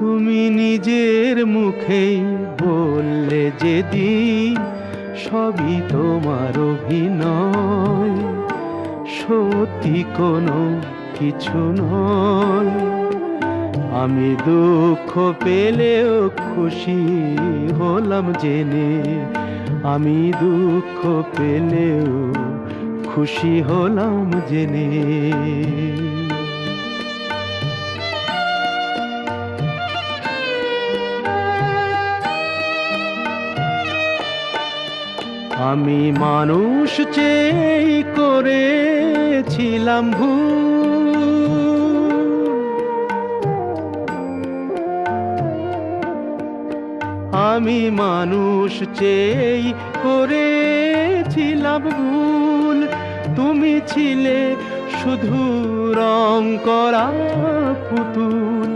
তুমি নিজের মুখেই বললে যেদিন সবই তোমার অভিনয়, সত্যি কোনো কিছু নয়। আমি দুঃখ পেলেও খুশি হলাম জেনে, আমি দুঃখ পেলেও খুশি হলাম জেনে। আমি মানুষ চেয়ে করেছিলাম ভুল, আমি মানুষ চেয়ে করেছিলাম ভুল। তুমি ছিলে শুধু রং করা পুতুল,